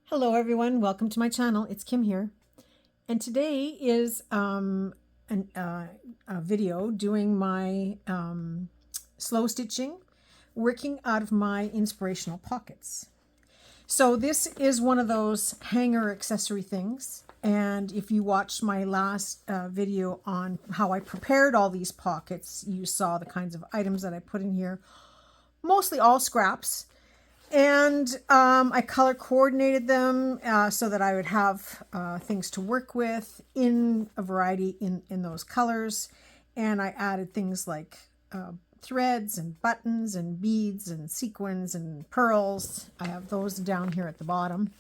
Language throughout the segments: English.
Hello everyone, welcome to my channel. It's Kim here. And today is a video doing my slow stitching, working out of my inspirational pockets. So this is one of those hanger accessory things. And if you watched my last video on how I prepared all these pockets, you saw the kinds of items that I put in here, mostly all scraps. And I color coordinated them so that I would have things to work with in a variety in those colors. And I added things like threads and buttons and beads and sequins and pearls. I have those down here at the bottom.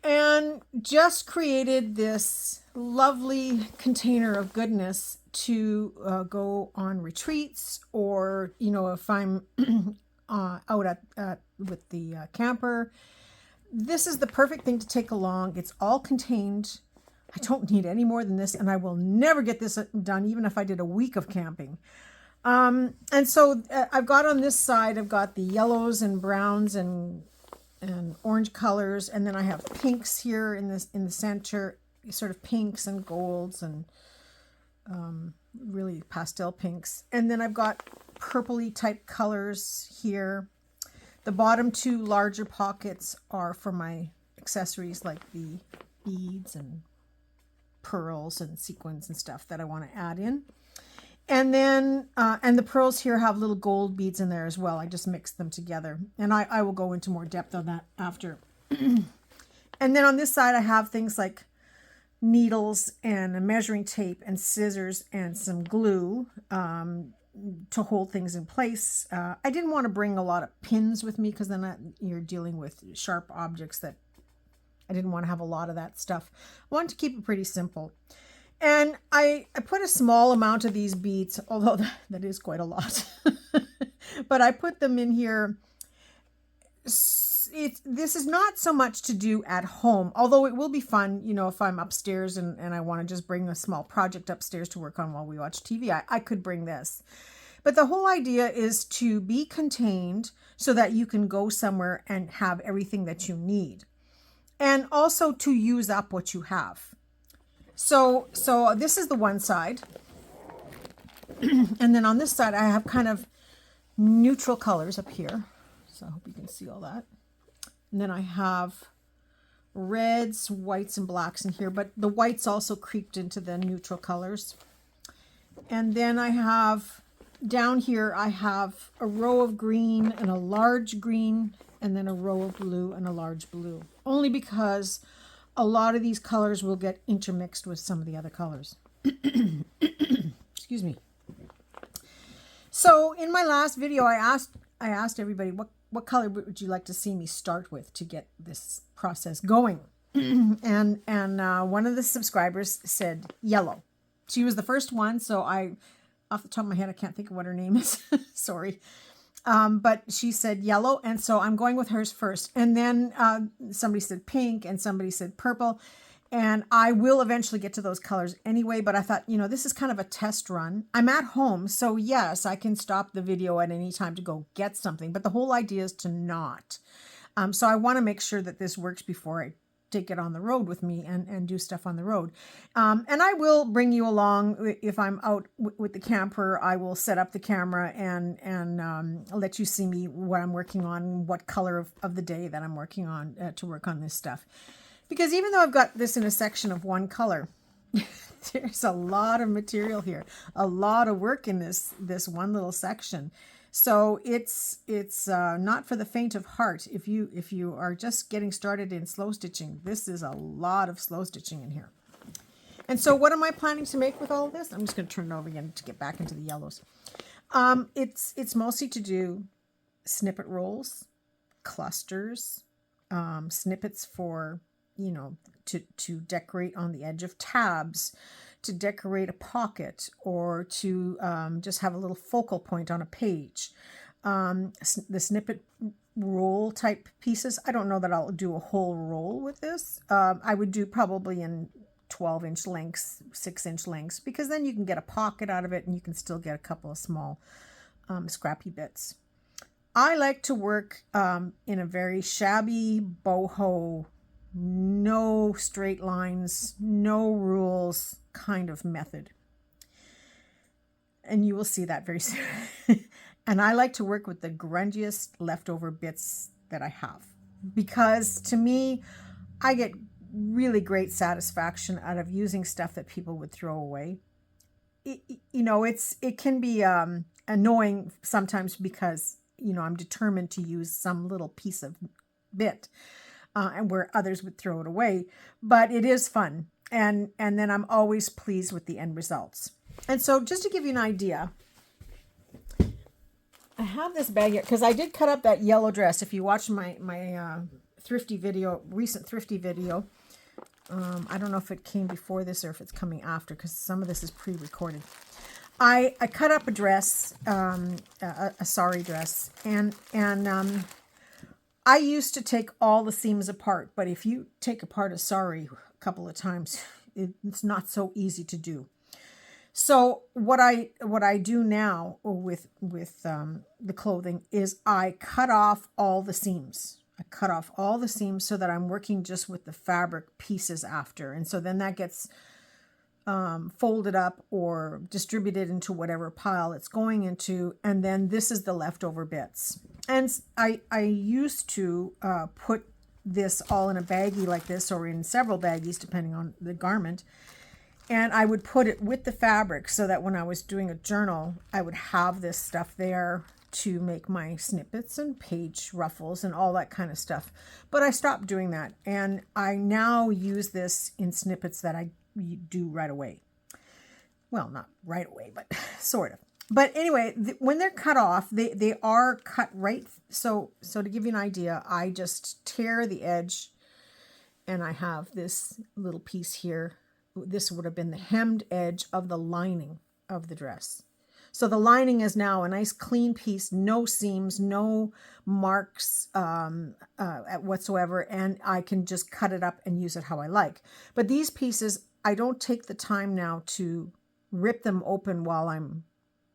And just created this lovely container of goodness to go on retreats, or, you know, if I'm out with the camper. This is the perfect thing to take along. It's all contained. I don't need any more than this, and I will never get this done, even if I did a week of camping. And so I've got on this side, I've got the yellows and browns and orange colors, and then I have pinks here in the center, sort of pinks and golds and really pastel pinks. And then I've got purpley type colors here. The bottom two larger pockets are for my accessories, like the beads and pearls and sequins and stuff that I want to add in. And then, and the pearls here have little gold beads in there as well. I just mixed them together. And I will go into more depth on that after. And then on this side, I have things like needles and a measuring tape and scissors and some glue to hold things in place. I didn't want to bring a lot of pins with me because then you're dealing with sharp objects that I didn't want to have a lot of that stuff. I wanted to keep it pretty simple. And I put a small amount of these beads, although that is quite a lot. But I put them in here. This is not so much to do at home, although it will be fun, you know, if I'm upstairs and I want to just bring a small project upstairs to work on while we watch TV, I could bring this. But the whole idea is to be contained so that you can go somewhere and have everything that you need. And also to use up what you have. So this is the one side. And then on this side, I have kind of neutral colors up here. So I hope you can see all that. And then I have reds, whites, and blacks in here, but the whites also creeped into the neutral colors. And then I have, down here, I have a row of green and a large green, and then a row of blue and a large blue. Only because a lot of these colors will get intermixed with some of the other colors. Excuse me. So in my last video, I asked everybody, what color would you like to see me start with to get this process going? and one of the subscribers said yellow. She was the first one, so off the top of my head, I can't think of what her name is. Sorry. But she said yellow, and so I'm going with hers first. And then somebody said pink, and somebody said purple. And I will eventually get to those colors anyway, but I thought, you know, this is kind of a test run. I'm at home, so yes, I can stop the video at any time to go get something, but the whole idea is to not. So I want to make sure that this works before I take it on the road with me and do stuff on the road. And I will bring you along if I'm out with the camper. I will set up the camera and let you see me what I'm working on, what color of the day that I'm working on to work on this stuff. Because even though I've got this in a section of one color, there's a lot of material here, a lot of work in this one little section. So it's not for the faint of heart. If you are just getting started in slow stitching, this is a lot of slow stitching in here. And so what am I planning to make with all of this? I'm just going to turn it over again to get back into the yellows. It's mostly to do snippet rolls, clusters, snippets for, you know, to decorate on the edge of tabs, to decorate a pocket, or to just have a little focal point on a page. The snippet roll type pieces, I don't know that I'll do a whole roll with this. I would do probably in 12-inch lengths, 6-inch lengths, because then you can get a pocket out of it and you can still get a couple of small scrappy bits. I like to work in a very shabby boho no straight lines, no rules kind of method. And you will see that very soon. And I like to work with the grungiest leftover bits that I have, because to me, I get really great satisfaction out of using stuff that people would throw away. It can be annoying sometimes because, I'm determined to use some little piece of bit, and where others would throw it away, but it is fun. And then I'm always pleased with the end results. And so just to give you an idea, I have this bag here because I did cut up that yellow dress. If you watch my thrifty video, recent thrifty video, I don't know if it came before this or if it's coming after, because some of this is pre-recorded. I cut up a dress, a sari dress, and I used to take all the seams apart, but if you take apart a sari a couple of times, it's not so easy to do. So what I do now with the clothing is I cut off all the seams. I cut off all the seams so that I'm working just with the fabric pieces after. And so then that gets folded up or distributed into whatever pile it's going into. And then this is the leftover bits. And I used to put this all in a baggie like this, or in several baggies depending on the garment. And I would put it with the fabric so that when I was doing a journal, I would have this stuff there to make my snippets and page ruffles and all that kind of stuff. But I stopped doing that. And I now use this in snippets that I do right away. Well, not right away, but sort of. But anyway, when they're cut off, they are cut right. So to give you an idea, I just tear the edge and I have this little piece here. This would have been the hemmed edge of the lining of the dress. So the lining is now a nice clean piece, no seams, no marks whatsoever, and I can just cut it up and use it how I like. But these pieces, I don't take the time now to rip them open while I'm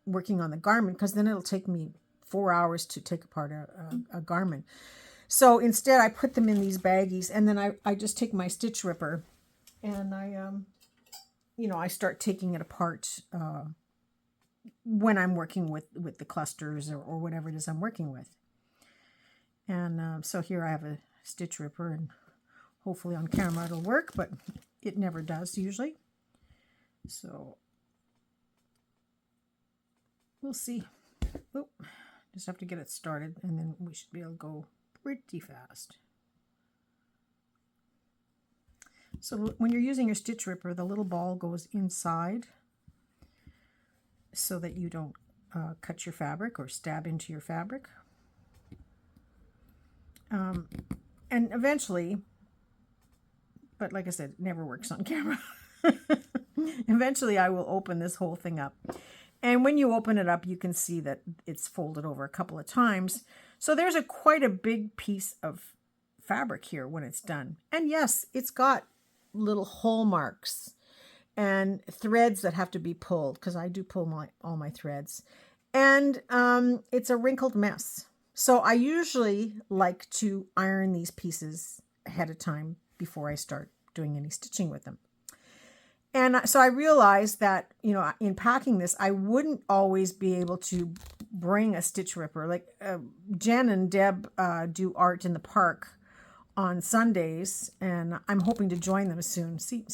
working on the garment, because then it'll take me 4 hours to take apart a garment. So instead, I put them in these baggies, and then I just take my stitch ripper and I start taking it apart when I'm working with the clusters or whatever it is I'm working with. And so here I have a stitch ripper, and hopefully on camera it'll work, but it never does usually. So we'll see. Oh, just have to get it started, and then we should be able to go pretty fast. So when you're using your stitch ripper, the little ball goes inside so that you don't cut your fabric or stab into your fabric. And eventually, but like I said, it never works on camera. Eventually I will open this whole thing up. And when you open it up, you can see that it's folded over a couple of times. So there's quite a big piece of fabric here when it's done. And yes, it's got little hole marks and threads that have to be pulled, because I do pull all my threads. And it's a wrinkled mess. So I usually like to iron these pieces ahead of time before I start doing any stitching with them. And so I realized that, in packing this, I wouldn't always be able to bring a stitch ripper. Like Jen and Deb do art in the park on Sundays, and I'm hoping to join them soon. See,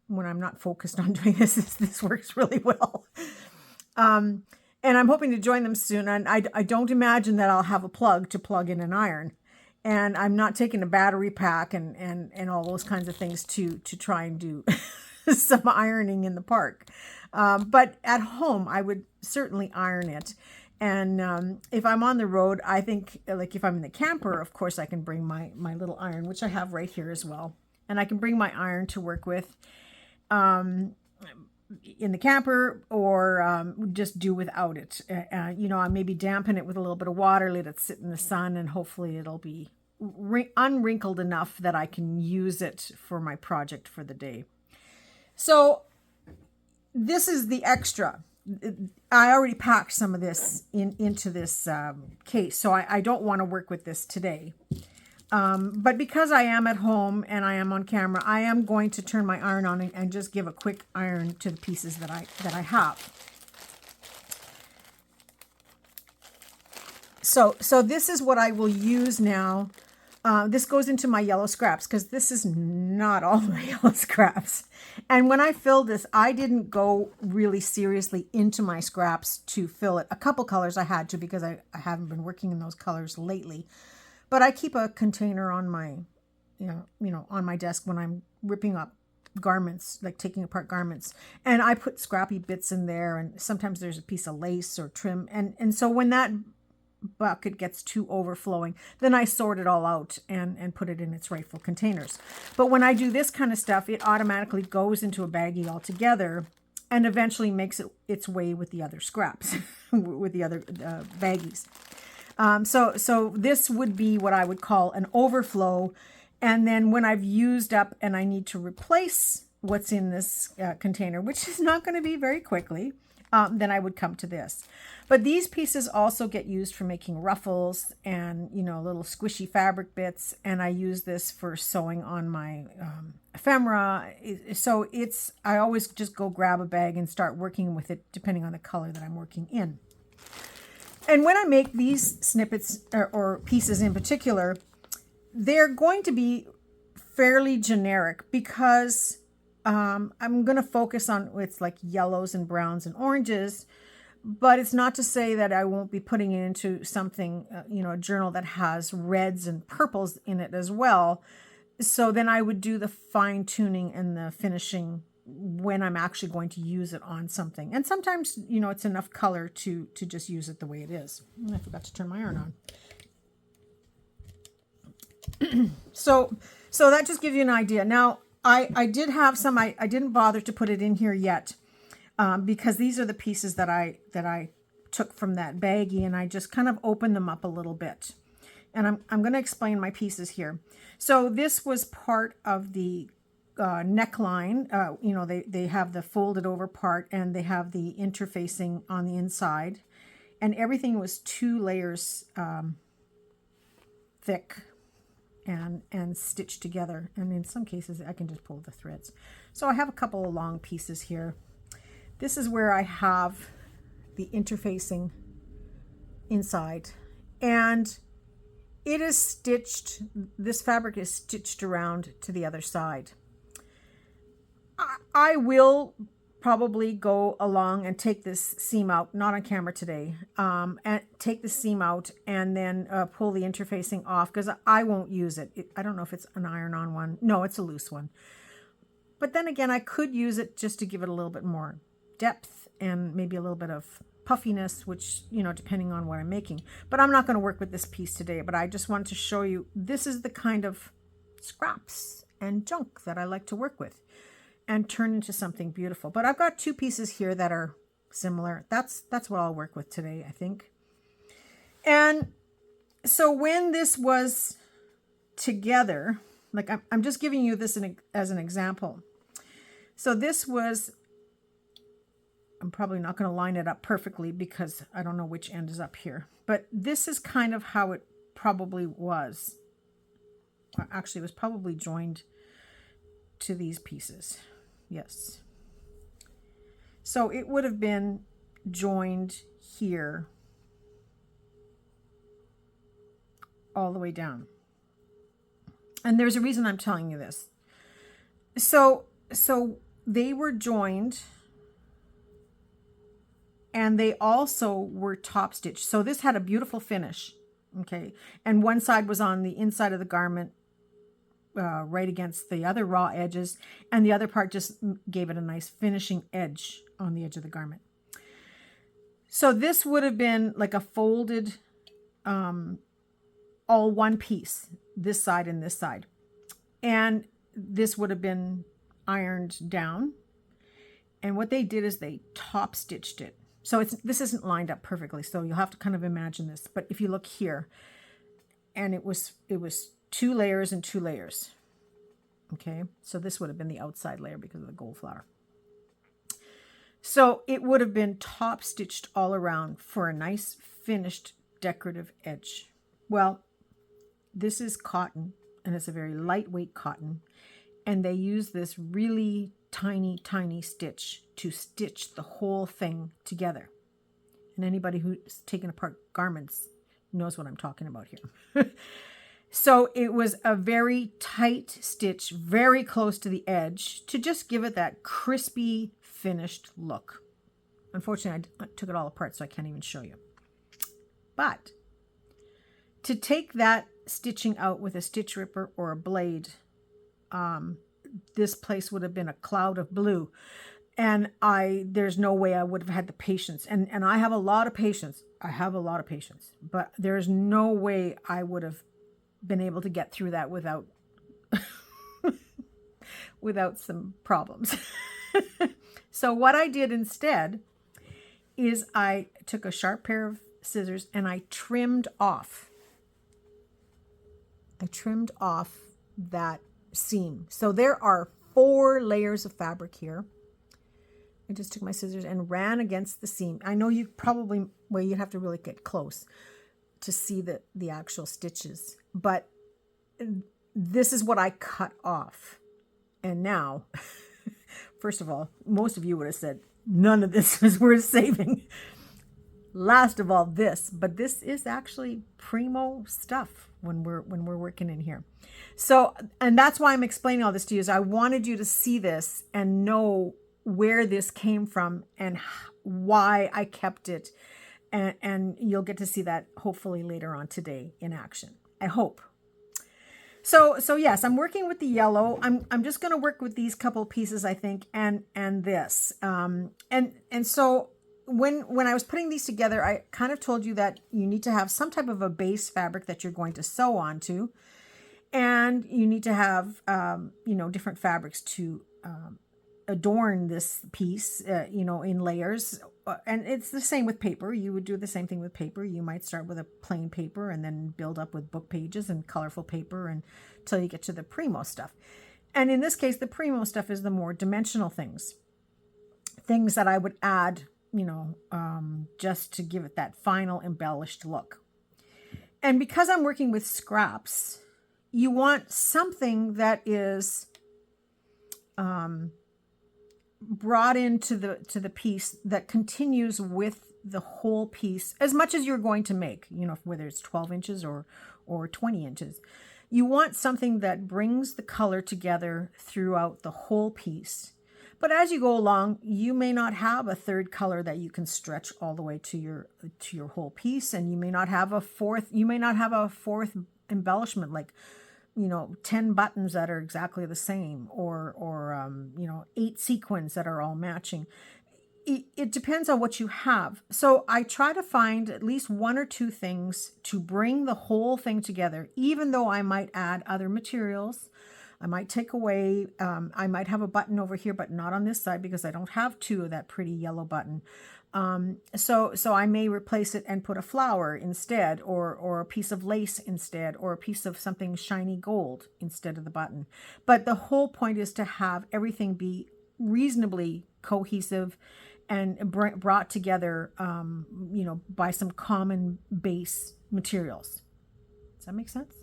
when I'm not focused on doing this works really well. And I'm hoping to join them soon. And I don't imagine that I'll have a plug to plug in an iron. And I'm not taking a battery pack and all those kinds of things to try and do some ironing in the park. But at home, I would certainly iron it. And if I'm on the road, I think, like if I'm in the camper, of course, I can bring my little iron, which I have right here as well. And I can bring my iron to work with in the camper, or just do without it. I maybe dampen it with a little bit of water, let it sit in the sun, and hopefully it'll be unwrinkled enough that I can use it for my project for the day. So this is the extra. I already packed some of this into this case, so I don't want to work with this today. But because I am at home and I am on camera, I am going to turn my iron on and just give a quick iron to the pieces that I have. So this is what I will use now. This goes into my yellow scraps because this is not all my yellow scraps. And when I filled this, I didn't go really seriously into my scraps to fill it. A couple colors I had to because I haven't been working in those colors lately. But I keep a container on my, on my desk when I'm ripping up garments, like taking apart garments. And I put scrappy bits in there. And sometimes there's a piece of lace or trim. And so when that bucket gets too overflowing, then I sort it all out and put it in its rightful containers. But when I do this kind of stuff, it automatically goes into a baggie altogether and eventually makes its way with the other scraps, with the other baggies. So this would be what I would call an overflow. And then when I've used up and I need to replace what's in this container, which is not going to be very quickly, then I would come to this. But these pieces also get used for making ruffles and, little squishy fabric bits. And I use this for sewing on my ephemera. So I always just go grab a bag and start working with it depending on the color that I'm working in. And when I make these snippets or pieces in particular, they're going to be fairly generic because I'm going to focus on it's like yellows and browns and oranges, but it's not to say that I won't be putting it into something, a journal that has reds and purples in it as well. So then I would do the fine tuning and the finishing when I'm actually going to use it on something. And sometimes, it's enough color to just use it the way it is. I forgot to turn my iron on. So that just gives you an idea. Now, I did have some, I didn't bother to put it in here yet because these are the pieces that I took from that baggie, and I just kind of opened them up a little bit. And I'm going to explain my pieces here. So this was part of the neckline. They have the folded over part and they have the interfacing on the inside. And everything was 2 layers thick and stitched together. And in some cases, I can just pull the threads. So I have a couple of long pieces here. This is where I have the interfacing inside. And it is stitched, this fabric is stitched around to the other side. I will probably go along and take this seam out, not on camera today, and take the seam out and then pull the interfacing off because I won't use it. I don't know if it's an iron-on one. No, it's a loose one. But then again, I could use it just to give it a little bit more depth and maybe a little bit of puffiness, which, depending on what I'm making. But I'm not going to work with this piece today, but I just wanted to show you this is the kind of scraps and junk that I like to work with and turn into something beautiful. But I've got 2 pieces here that are similar. That's what I'll work with today, I think. And so when this was together, like I'm just giving you this as an example. So this was, I'm probably not going to line it up perfectly because I don't know which end is up here. But this is kind of how it probably was. Actually, it was probably joined to these pieces. Yes. So it would have been joined here all the way down. And there's a reason I'm telling you this. So they were joined and they also were top stitched. So this had a beautiful finish. Okay. And one side was on the inside of the garment, right against the other raw edges, and the other part just gave it a nice finishing edge on the edge of the garment. So this would have been like a folded, all one piece, this side and this side. And this would have been ironed down. And what they did is they top stitched it. So this isn't lined up perfectly, so you'll have to kind of imagine this. But if you look here, and it was 2 layers and 2 layers. Okay, so this would have been the outside layer because of the gold flower. So it would have been top stitched all around for a nice finished decorative edge. Well, This is cotton, and it's a very lightweight cotton. And they use this really tiny, tiny stitch to stitch the whole thing together. And anybody who's taken apart garments knows what I'm talking about here. So it was a very tight stitch, very close to the edge, to just give it that crispy, finished look. Unfortunately, I took it all apart, so I can't even show you. But to take that stitching out with a stitch ripper or a blade, this place would have been a cloud of blue. And there's no way I would have had the patience. And I have a lot of patience. I have a lot of patience. But there's no way I would have been able to get through that without without some problems. So what I did instead is I took a sharp pair of scissors and I trimmed off that seam. So there are 4 layers of fabric here. I just took my scissors and ran against the seam. I know you probably, well, you'd have to really get close to see the actual stitches, but this is what I cut off. And now, first of all, most of you would have said, none of this is worth saving. Last of all, this, but this is actually primo stuff when we're working in here. So, and that's why I'm explaining all this to you, is I wanted you to see this and know where this came from and why I kept it. And you'll get to see that hopefully later on today in action. I hope. So yes, I'm working with the yellow. I'm just going to work with these couple pieces, I think, and this. And so when I was putting these together, I kind of told you that you need to have some type of a base fabric that you're going to sew onto, and you need to have different fabrics to adorn this piece, in layers. And it's the same with paper. You would do the same thing with paper. You might start with a plain paper and then build up with book pages and colorful paper until you get to the primo stuff. And in this case, the primo stuff is the more dimensional things that I would add, just to give it that final embellished look. And because I'm working with scraps, you want something that is brought into the piece that continues with the whole piece as much as you're going to make, whether it's 12 inches or 20 inches. You want something that brings the color together throughout the whole piece. But as you go along, you may not have a third color that you can stretch all the way to your whole piece, and you may not have a fourth embellishment, like 10 buttons that are exactly the same, or 8 sequins that are all matching. It depends on what you have. So I try to find at least 1 or 2 things to bring the whole thing together, even though I might add other materials. I might take away, I might have a button over here, but not on this side because I don't have 2 of that pretty yellow button. So I may replace it and put a flower instead, or a piece of lace instead, or a piece of something shiny gold instead of the button. But the whole point is to have everything be reasonably cohesive and brought together, by some common base materials. Does that make sense?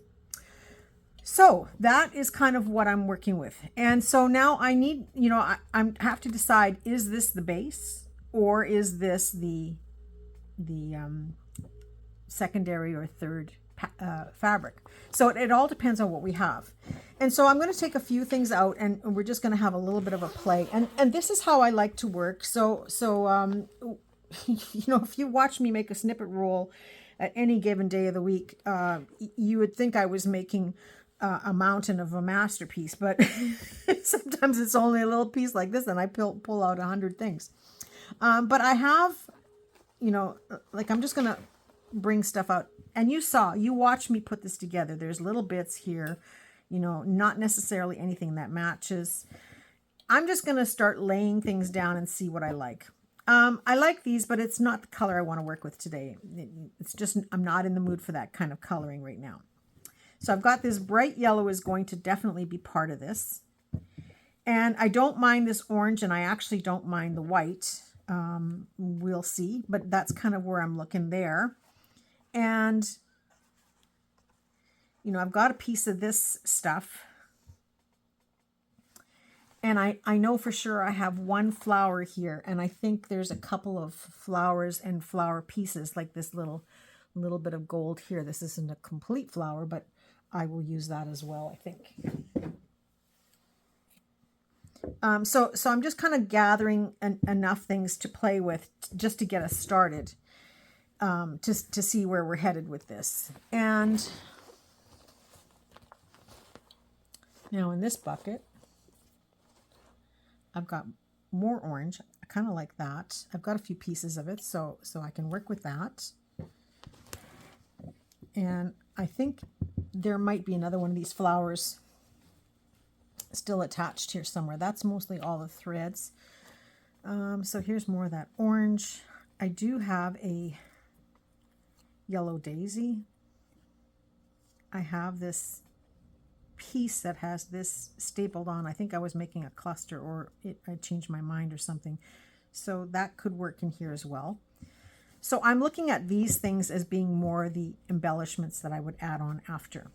So that is kind of what I'm working with. And so now I need, I have to decide, is this the base? Or is this the secondary or third fabric? So it all depends on what we have. And so I'm going to take a few things out, and we're just going to have a little bit of a play. And this is how I like to work. So if you watch me make a snippet roll at any given day of the week, you would think I was making a mountain of a masterpiece. But sometimes it's only a little piece like this, and I pull out 100 things. But I have, I'm just going to bring stuff out. And you watched me put this together. There's little bits here, not necessarily anything that matches. I'm just going to start laying things down and see what I like. I like these, but it's not the color I want to work with today. It's just, I'm not in the mood for that kind of coloring right now. So I've got this bright yellow is going to definitely be part of this. And I don't mind this orange, and I actually don't mind the white. We'll see, but that's kind of where I'm looking there. And you know, I've got a piece of this stuff. And I know for sure I have one flower here, and I think there's a couple of flowers and flower pieces, like this little bit of gold here. This isn't a complete flower, but I will use that as well, I think. So I'm just kind of gathering enough things to play with just to get us started, to see where we're headed with this. And now in this bucket, I've got more orange. I kind of like that. I've got a few pieces of it, so I can work with that. And I think there might be another one of these flowers still attached here somewhere. That's mostly all the threads. So here's more of that orange. I do have a yellow daisy. I have this piece that has this stapled on. I think I was making a cluster, or I changed my mind or something. So that could work in here as well. So I'm looking at these things as being more the embellishments that I would add on after.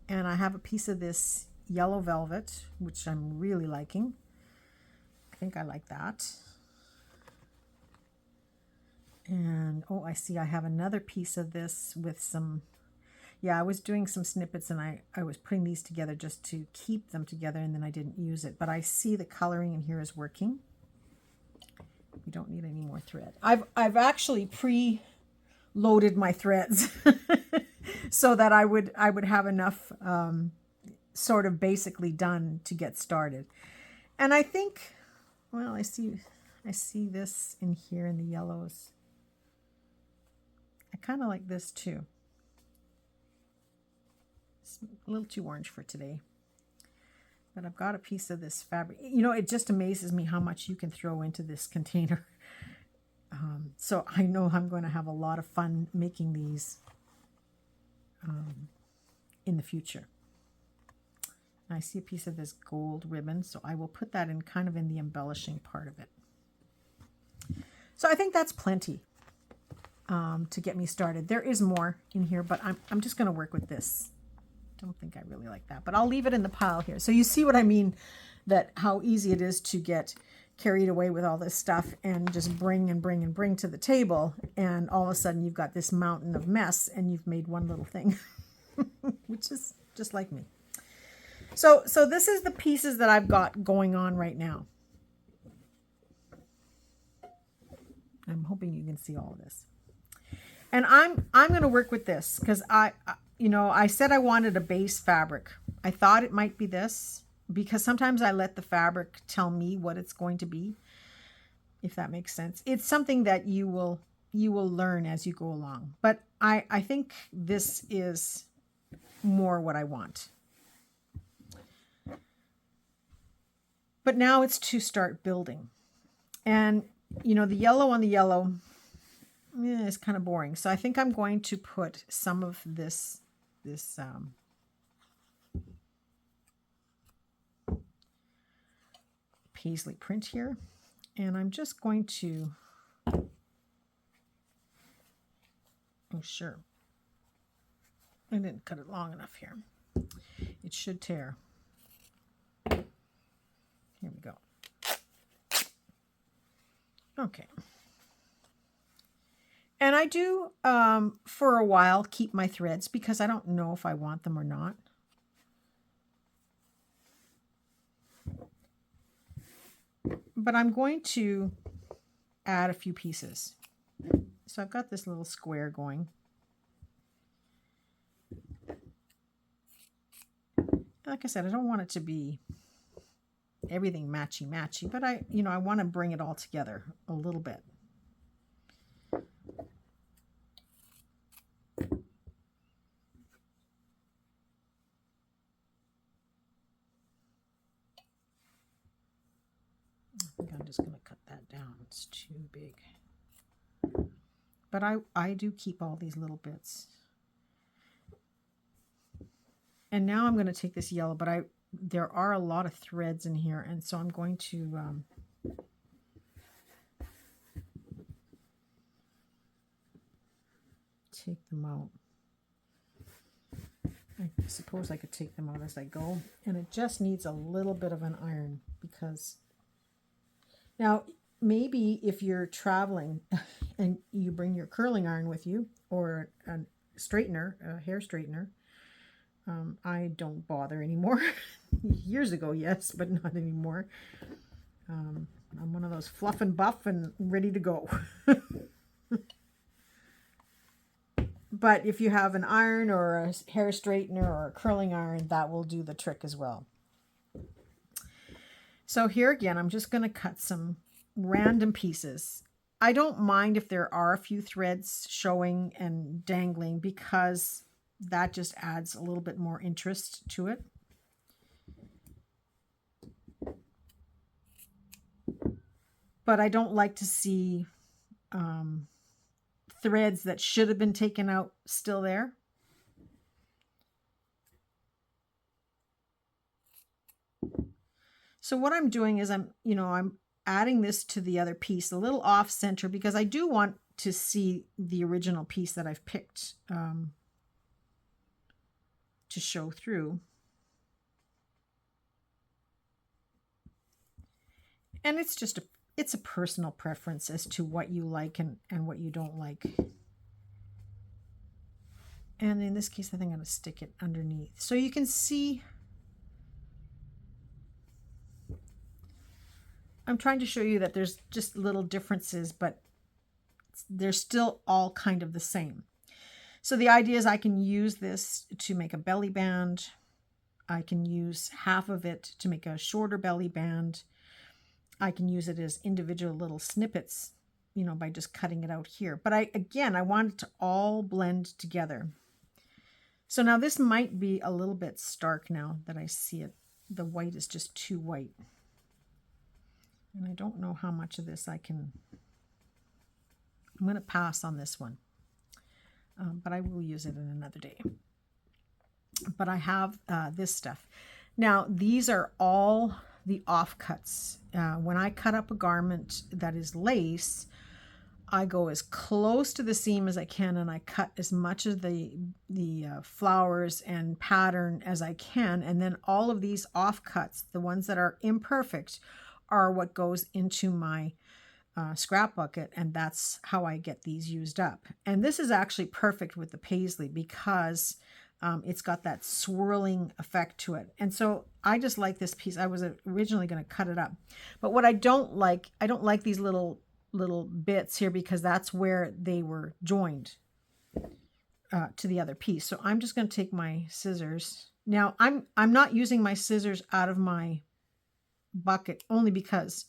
And I have a piece of this yellow velvet, which I'm really liking. I think I like that. And oh, I see I have another piece of this with some, yeah, I was doing some snippets, and I was putting these together just to keep them together, and then I didn't use it. But I see the coloring in here is working. We don't need any more thread. I've actually pre-loaded my threads so that I would have enough sort of basically done to get started. And I think, well, I see this in here in the yellows. I kind of like this too. It's a little too orange for today. But I've got a piece of this fabric. You know, it just amazes me how much you can throw into this container. So I know I'm going to have a lot of fun making these in the future. I see a piece of this gold ribbon, so I will put that in kind of in the embellishing part of it. So I think that's plenty to get me started. There is more in here, but I'm just going to work with this. Don't think I really like that, but I'll leave it in the pile here. So you see what I mean, that how easy it is to get carried away with all this stuff and just bring to the table, and all of a sudden you've got this mountain of mess and you've made one little thing, which is just like me. So this is the pieces that I've got going on right now. I'm hoping you can see all of this. And I'm going to work with this because you know, I said I wanted a base fabric. I thought it might be this, because sometimes I let the fabric tell me what it's going to be, if that makes sense. It's something that you will learn as you go along. But I think this is more what I want. But now it's to start building. And, you know, the yellow on the yellow is kind of boring. So I think I'm going to put some of this paisley print here, and I'm just going to, oh sure, I didn't cut it long enough here. It should tear. Here we go. Okay. And I do, for a while, keep my threads because I don't know if I want them or not. But I'm going to add a few pieces. So I've got this little square going. Like I said, I don't want it to be everything matchy-matchy, but I want to bring it all together a little bit. I'm just going to cut that down. It's too big. But I do keep all these little bits. And now I'm going to take this yellow, but there are a lot of threads in here, and so I'm going to take them out. I suppose I could take them out as I go. And it just needs a little bit of an iron because now maybe if you're traveling and you bring your curling iron with you or a straightener, a hair straightener, I don't bother anymore. Years ago, yes, but not anymore. I'm one of those fluff and buff and ready to go. But if you have an iron or a hair straightener or a curling iron, that will do the trick as well. So here again, I'm just going to cut some random pieces. I don't mind if there are a few threads showing and dangling because that just adds a little bit more interest to it. But I don't like to see threads that should have been taken out still there. So what I'm doing is I'm adding this to the other piece a little off center because I do want to see the original piece that I've picked to show through. And it's a personal preference as to what you like and what you don't like. And in this case, I think I'm going to stick it underneath. So you can see, I'm trying to show you that there's just little differences, but they're still all kind of the same. So the idea is I can use this to make a belly band. I can use half of it to make a shorter belly band. I can use it as individual little snippets, by just cutting it out here. But I want it to all blend together. So now this might be a little bit stark now that I see it. The white is just too white. And I don't know how much of this I'm going to pass on this one. But I will use it in another day. But I have this stuff. Now, these are all the offcuts. When I cut up a garment that is lace, I go as close to the seam as I can, and I cut as much of the flowers and pattern as I can. And then all of these offcuts, the ones that are imperfect, are what goes into my scrap bucket, and that's how I get these used up. And this is actually perfect with the paisley because it's got that swirling effect to it. And so I just like this piece. I was originally going to cut it up, but what I don't like these little bits here because that's where they were joined to the other piece. So I'm just going to take my scissors. Now I'm not using my scissors out of my bucket only because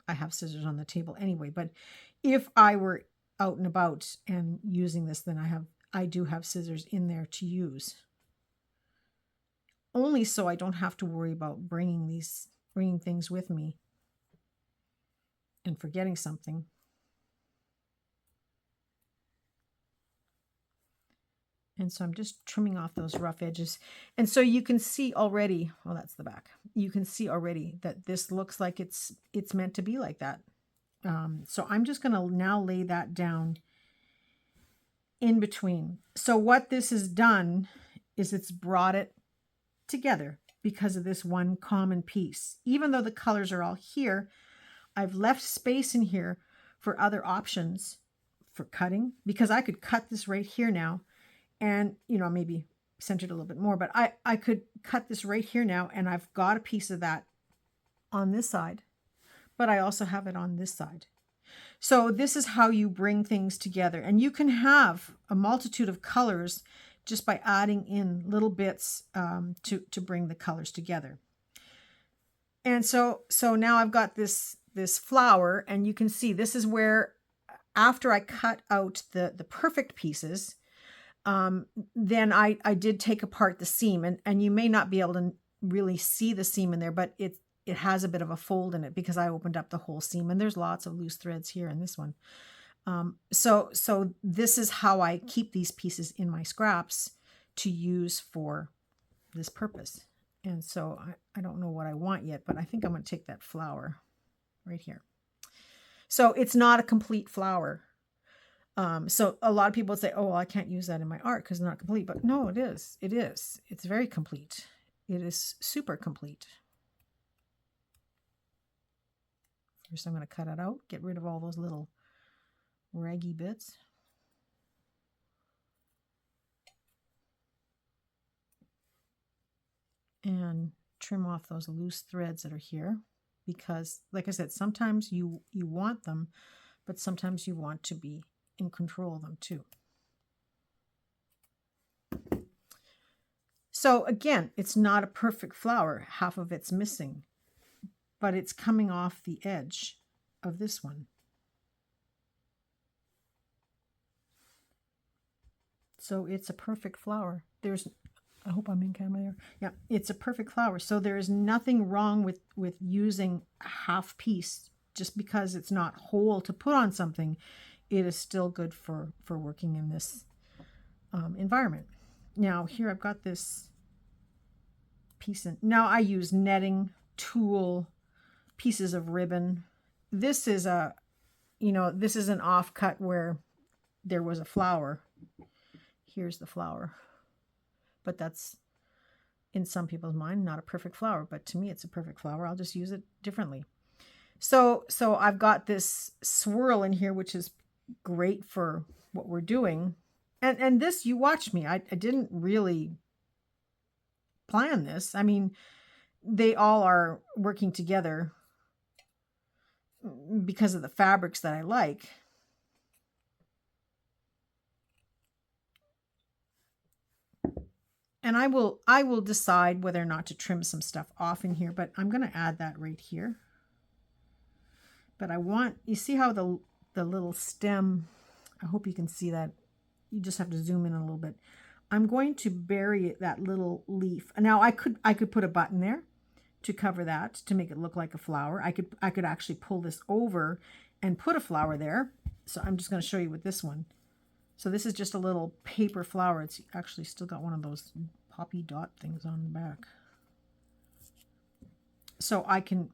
I have scissors on the table anyway. But if I were out and about and using this, then I do have scissors in there to use. Only so I don't have to worry about bringing things with me and forgetting something. And so I'm just trimming off those rough edges. And so you can see already, well, that's the back. You can see already that this looks like it's meant to be like that. So I'm just going to now lay that down in between. So what this has done is it's brought it together because of this one common piece. Even though the colors are all here, I've left space in here for other options for cutting, because I could cut this right here now and, maybe center it a little bit more, but I could cut this right here now, and I've got a piece of that on this side, but I also have it on this side. So this is how you bring things together, and you can have a multitude of colors just by adding in little bits to bring the colors together. And so now I've got this flower, and you can see this is where, after I cut out the perfect pieces, then I did take apart the seam, and you may not be able to really see the seam in there, but it has a bit of a fold in it because I opened up the whole seam, and there's lots of loose threads here in this one. So this is how I keep these pieces in my scraps to use for this purpose. And so I don't know what I want yet, but I think I'm going to take that flower right here. So it's not a complete flower. So a lot of people say, oh, well, I can't use that in my art because it's not complete. But no, it is. It is. It's very complete. It is super complete. First, I'm going to cut it out, get rid of all those little raggy bits. And trim off those loose threads that are here, because like I said, sometimes you want them, but sometimes you want to be in control of them too. So again, it's not a perfect flower. Half of it's missing, but it's coming off the edge of this one. So it's a perfect flower. I hope I'm in camera there. Yeah, it's a perfect flower. So there is nothing wrong with using a half piece just because it's not whole to put on something. It is still good for working in this environment. Now here I've got this piece. Now I use netting, tulle, pieces of ribbon. This is this is an offcut where there was a flower. Here's the flower. But that's, in some people's mind, not a perfect flower. But to me, it's a perfect flower. I'll just use it differently. So I've got this swirl in here, which is great for what we're doing. And this, you watch me. I didn't really plan this. I mean, they all are working together because of the fabrics that I like. And I will decide whether or not to trim some stuff off in here, but I'm going to add that right here. But you see how the little stem, I hope you can see that. You just have to zoom in a little bit. I'm going to bury that little leaf. Now I could put a button there to cover that, to make it look like a flower. I could actually pull this over and put a flower there. So I'm just going to show you with this one. So this is just a little paper flower. It's actually still got one of those poppy dot things on the back. So I can,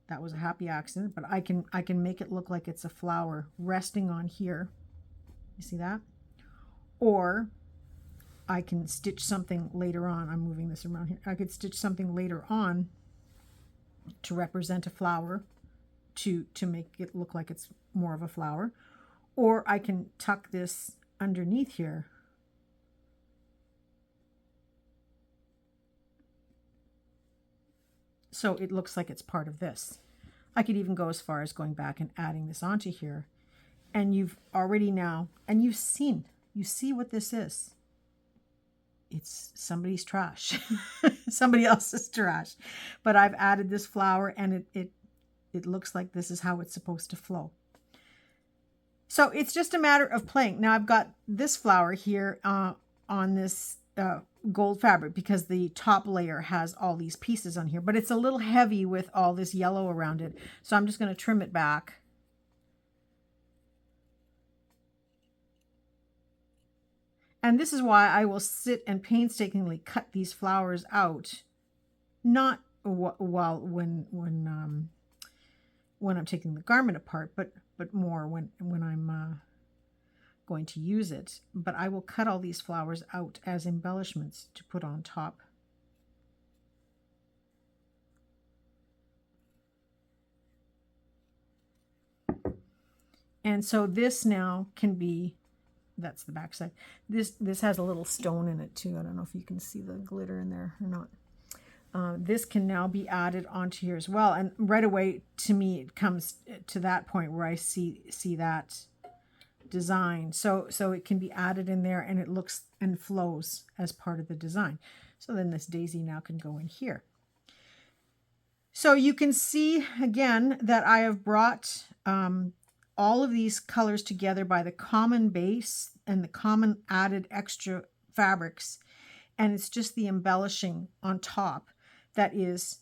that was a happy accident, but I can make it look like it's a flower resting on here. You see that? Or I can stitch something later on. I'm moving this around here. I could stitch something later on to represent a flower, to make it look like it's more of a flower. Or I can tuck this underneath here. So it looks like it's part of this. I could even go as far as going back and adding this onto here. And you've already now, and you see what this is. It's somebody's trash, somebody else's trash. But I've added this flower, and it looks like this is how it's supposed to flow. So it's just a matter of playing. Now I've got this flower here on this gold fabric because the top layer has all these pieces on here, but it's a little heavy with all this yellow around it. So I'm just going to trim it back. And this is why I will sit and painstakingly cut these flowers out, not when I'm taking the garment apart, but more when I'm going to use it. But I will cut all these flowers out as embellishments to put on top. And so this now can be, that's the back side. This has a little stone in it too. I don't know if you can see the glitter in there or not. This can now be added onto here as well. And right away, to me, it comes to that point where I see that design. So it can be added in there, and it looks and flows as part of the design. So then this daisy now can go in here. So you can see again that I have brought all of these colors together by the common base and the common added extra fabrics. And it's just the embellishing on top that is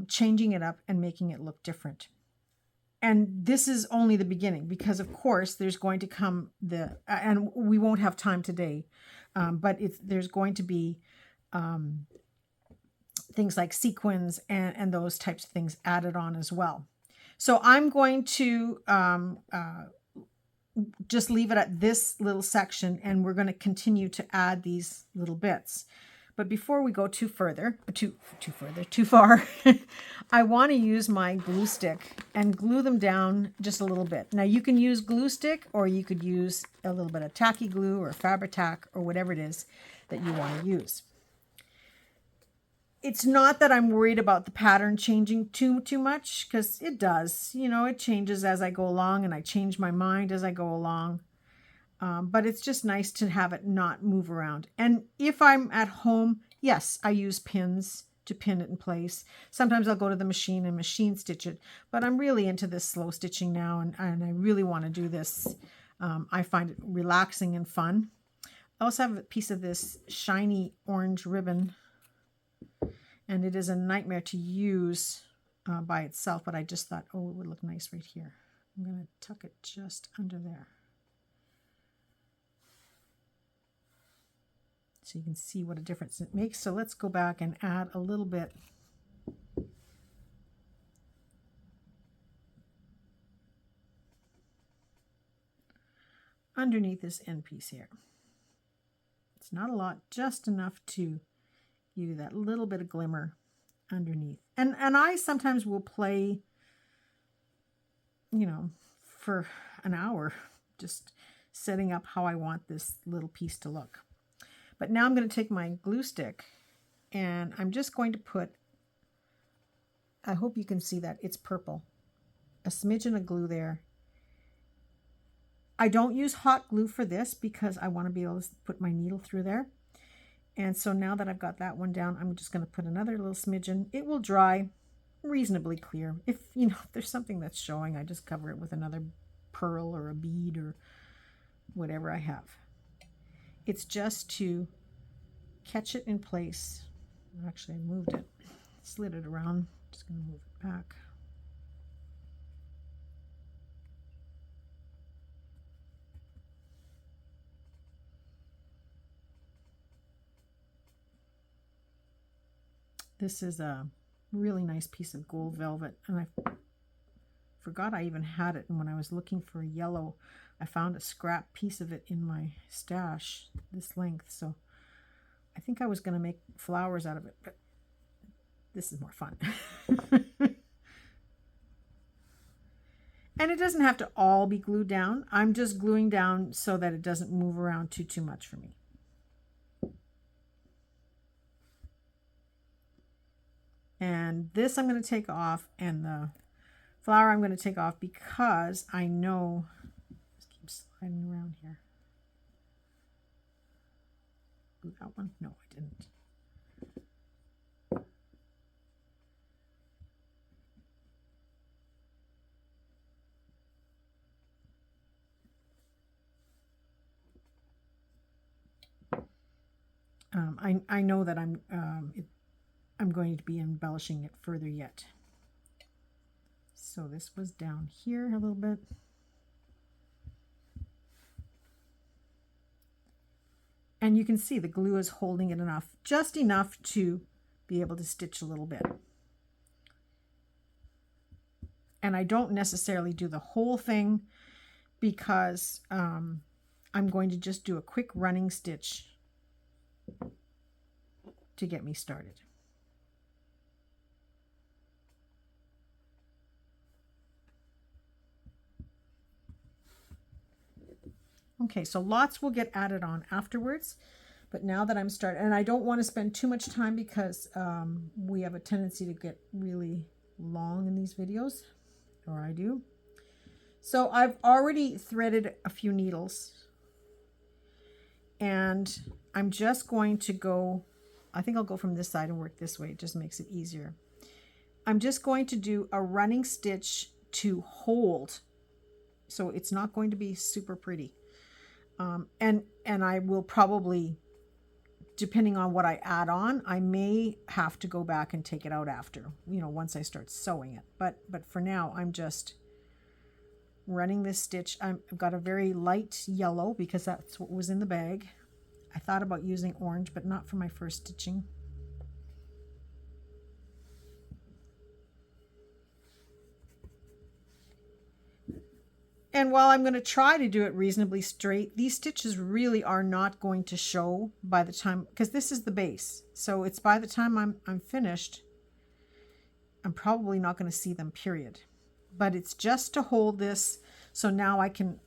changing it up and making it look different. And this is only the beginning, because of course there's going to come and we won't have time today, but there's going to be things like sequins and those types of things added on as well. So I'm going to just leave it at this little section, and we're going to continue to add these little bits. But before we go too far, I want to use my glue stick and glue them down just a little bit. Now you can use glue stick, or you could use a little bit of tacky glue or Fabri-Tac or whatever it is that you want to use. It's not that I'm worried about the pattern changing too much, because it does. You know, it changes as I go along, and I change my mind as I go along. But it's just nice to have it not move around. And if I'm at home, yes, I use pins to pin it in place. Sometimes I'll go to the machine and machine stitch it, but I'm really into this slow stitching now, and I really want to do this. I find it relaxing and fun. I also have a piece of this shiny orange ribbon, and it is a nightmare to use by itself, but I just thought, oh, it would look nice right here. I'm going to tuck it just under there, so you can see what a difference it makes. So let's go back and add a little bit. Underneath this end piece here. It's not a lot, just enough to give you that little bit of glimmer underneath. And I sometimes will play, you know, for an hour, just setting up how I want this little piece to look. But now I'm going to take my glue stick, and I'm just going to put, I hope you can see that it's purple, a smidgen of glue there. I don't use hot glue for this because I want to be able to put my needle through there. And so now that I've got that one down, I'm just going to put another little smidgen. It will dry reasonably clear. If, you know, if there's something that's showing, I just cover it with another pearl or a bead or whatever I have. It's just to catch it in place. Actually, I moved it, slid it around. Just going to move it back. This is a really nice piece of gold velvet, and I forgot I even had it. And when I was looking for yellow, I found a scrap piece of it in my stash this length. So I think I was going to make flowers out of it, but this is more fun. And it doesn't have to all be glued down. I'm just gluing down so that it doesn't move around too much for me. And this I'm going to take off, and the flower I'm going to take off because I know, just keep sliding around here. Glue that one? No, I didn't. I know that I'm going to be embellishing it further yet. So this was down here a little bit. And you can see the glue is holding it enough, just enough to be able to stitch a little bit. And I don't necessarily do the whole thing because I'm going to just do a quick running stitch to get me started. Okay, so lots will get added on afterwards, but now that I'm starting, and I don't want to spend too much time because we have a tendency to get really long in these videos, or I do. So I've already threaded a few needles, and I'm just going to go, I think I'll go from this side and work this way. It just makes it easier. I'm just going to do a running stitch to hold, so it's not going to be super pretty. And I will probably, depending on what I add on, I may have to go back and take it out after, you know, once I start sewing it. But for now, I'm just running this stitch. I've got a very light yellow because that's what was in the bag. I thought about using orange, but not for my first stitching. And while I'm going to try to do it reasonably straight, these stitches really are not going to show by the time, because this is the base. So it's by the time I'm finished, I'm probably not going to see them, period. But it's just to hold this. So now I can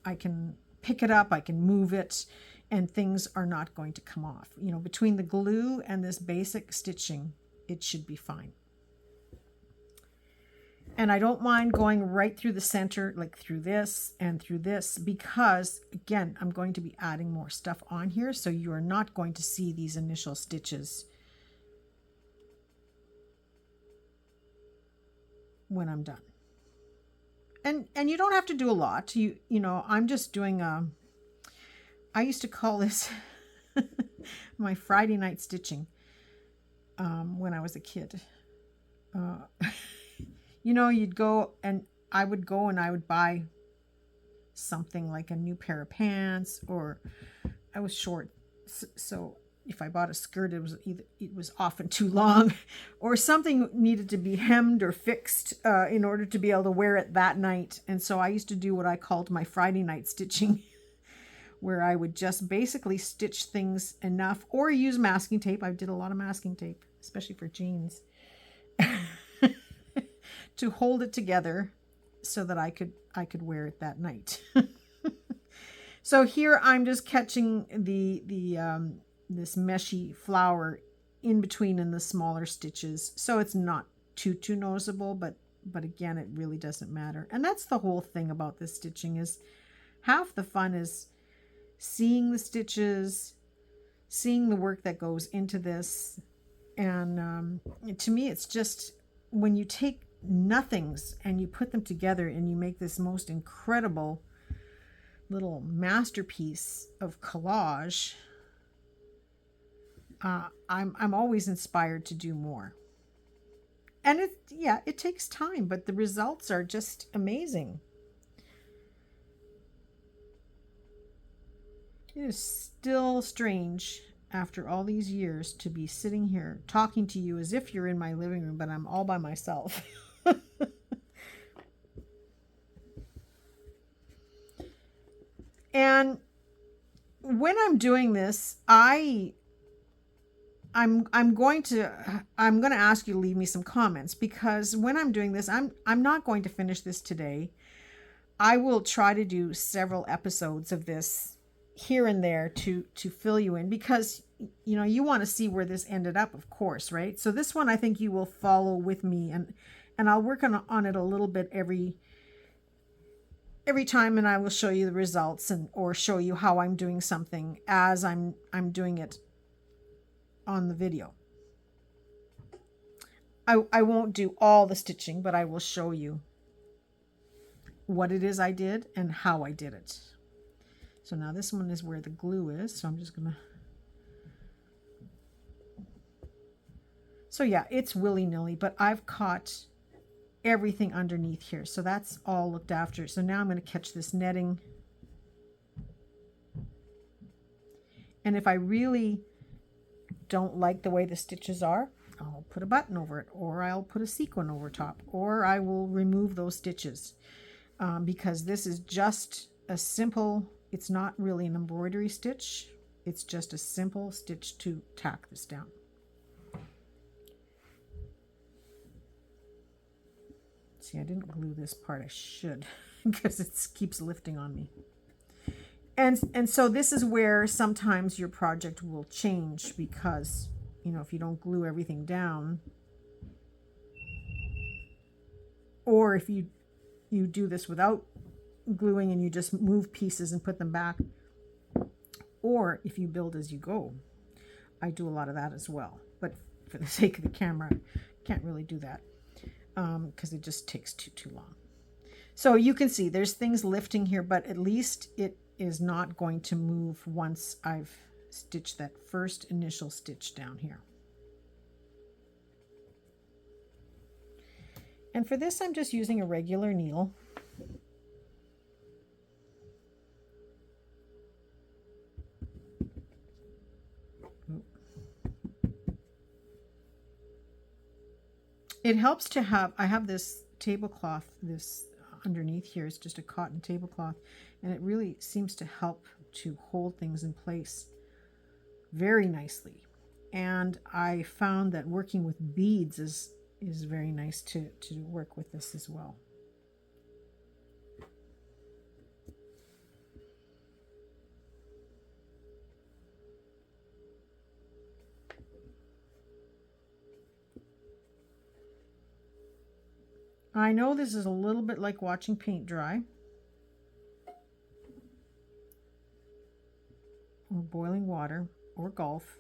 pick it up, I can move it, and things are not going to come off. You know, between the glue and this basic stitching, it should be fine. And I don't mind going right through the center, like through this and through this, because again, I'm going to be adding more stuff on here. So you are not going to see these initial stitches when I'm done. And you don't have to do a lot. You know, I'm just doing I used to call this my Friday night stitching when I was a kid. You know, you'd go and I would go and I would buy something like a new pair of pants, or I was short. So if I bought a skirt, it was often too long, or something needed to be hemmed or fixed in order to be able to wear it that night. And so I used to do what I called my Friday night stitching, where I would just basically stitch things enough, or use masking tape. I did a lot of masking tape, especially for jeans, to hold it together so that I could wear it that night. So here I'm just catching this meshy flower in between in the smaller stitches, so it's not too noticeable, but again, it really doesn't matter. And that's the whole thing about this stitching, is half the fun is seeing the stitches, seeing the work that goes into this. And to me, it's just when you take nothings and you put them together and you make this most incredible little masterpiece of collage, I'm always inspired to do more. And it takes time, but the results are just amazing. It is still strange after all these years to be sitting here talking to you as if you're in my living room, but I'm all by myself. And when I'm doing this, I'm going to ask you to leave me some comments, because when I'm doing this, I'm not going to finish this today. I will try to do several episodes of this here and there to fill you in, because you know, you want to see where this ended up, of course, right? So this one, I think you will follow with me, and I'll work on it a little bit every time, and I will show you the results or show you how I'm doing something as I'm doing it on the video. I won't do all the stitching, but I will show you what it is I did and how I did it. So now this one is where the glue is, so I'm just gonna, so yeah, it's willy-nilly, but I've caught everything underneath here, so that's all looked after. So now I'm going to catch this netting, and if I really don't like the way the stitches are, I'll put a button over it, or I'll put a sequin over top, or I will remove those stitches, because this is just a simple, it's not really an embroidery stitch, it's just a simple stitch to tack this down. See, I didn't glue this part. I should, because it keeps lifting on me. And so this is where sometimes your project will change, because, you know, if you don't glue everything down, or if you do this without gluing and you just move pieces and put them back, or if you build as you go. I do a lot of that as well, but for the sake of the camera, can't really do that. Because it just takes too long. So you can see there's things lifting here, but at least it is not going to move once I've stitched that first initial stitch down here. And for this, I'm just using a regular needle. It helps to have, I have this tablecloth, this underneath here is just a cotton tablecloth, and it really seems to help to hold things in place very nicely. And I found that working with beads is very nice to work with this as well. I know this is a little bit like watching paint dry or boiling water or golf.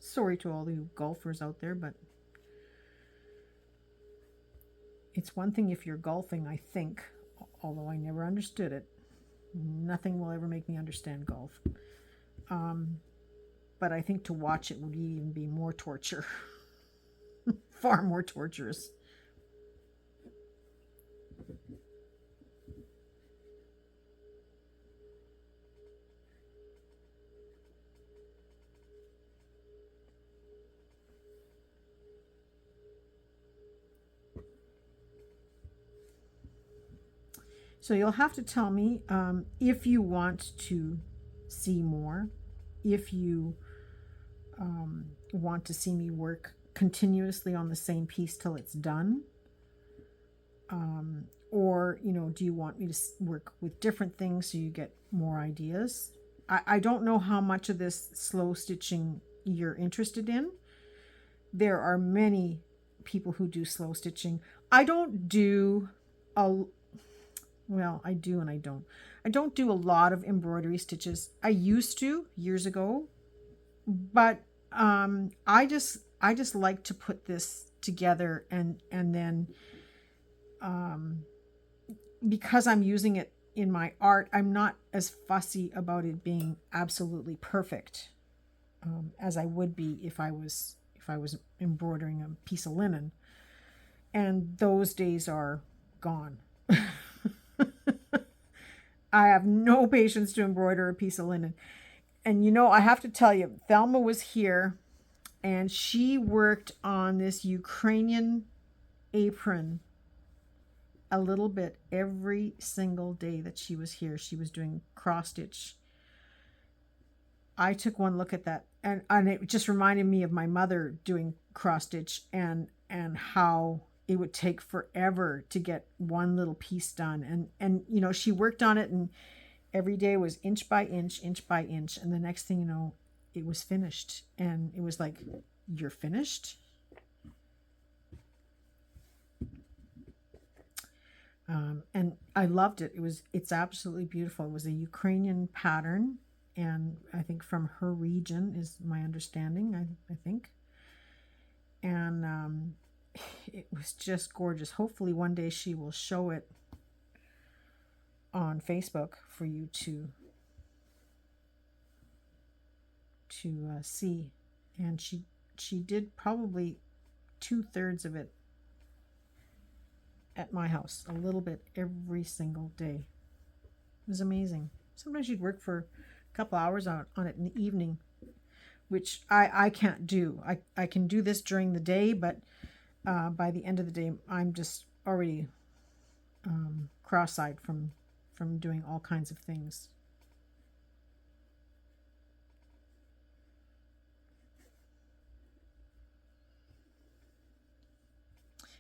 Sorry to all you golfers out there, but it's one thing if you're golfing, I think, although I never understood it. Nothing will ever make me understand golf. But I think to watch it would even be more torture. Far more torturous. So you'll have to tell me if you want to see more, if you want to see me work continuously on the same piece till it's done, or, you know, do you want me to work with different things so you get more ideas? I don't know how much of this slow stitching you're interested in. There are many people who do slow stitching. I don't do well, I do and I don't. I don't do a lot of embroidery stitches. I used to years ago, but I just like to put this together and then because I'm using it in my art, I'm not as fussy about it being absolutely perfect as I would be if I was embroidering a piece of linen. And those days are gone. I have no patience to embroider a piece of linen. And you know, I have to tell you, Thelma was here and she worked on this Ukrainian apron a little bit every single day that she was here. She was doing cross stitch. I took one look at that and it just reminded me of my mother doing cross stitch and how it would take forever to get one little piece done. And you know, she worked on it and every day was inch by inch, inch by inch. And the next thing you know, it was finished. And it was like, you're finished? And I loved it. It's absolutely beautiful. It was a Ukrainian pattern. And I think from her region is my understanding, I think. And it was just gorgeous. Hopefully one day she will show it on Facebook for you to see. And she did probably 2/3 of it at my house, a little bit every single day. It was amazing. Sometimes she'd work for a couple hours on it in the evening, which I can't do. I can do this during the day, but by the end of the day, I'm just already cross-eyed from doing all kinds of things.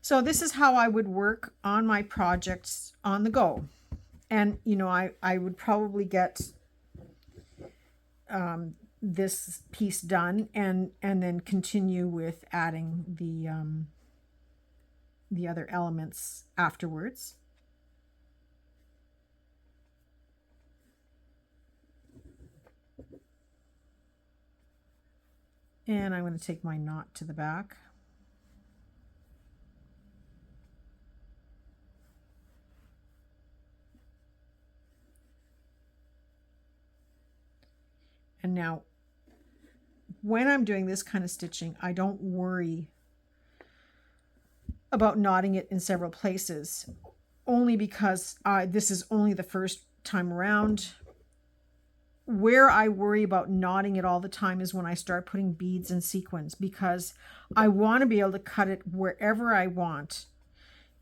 So this is how I would work on my projects on the go. And, you know, I would probably get this piece done and then continue with adding the other elements afterwards. And I'm going to take my knot to the back. And now, when I'm doing this kind of stitching, I don't worry about knotting it in several places, only because this is only the first time around. Where I worry about knotting it all the time is when I start putting beads and sequins, because I want to be able to cut it wherever I want,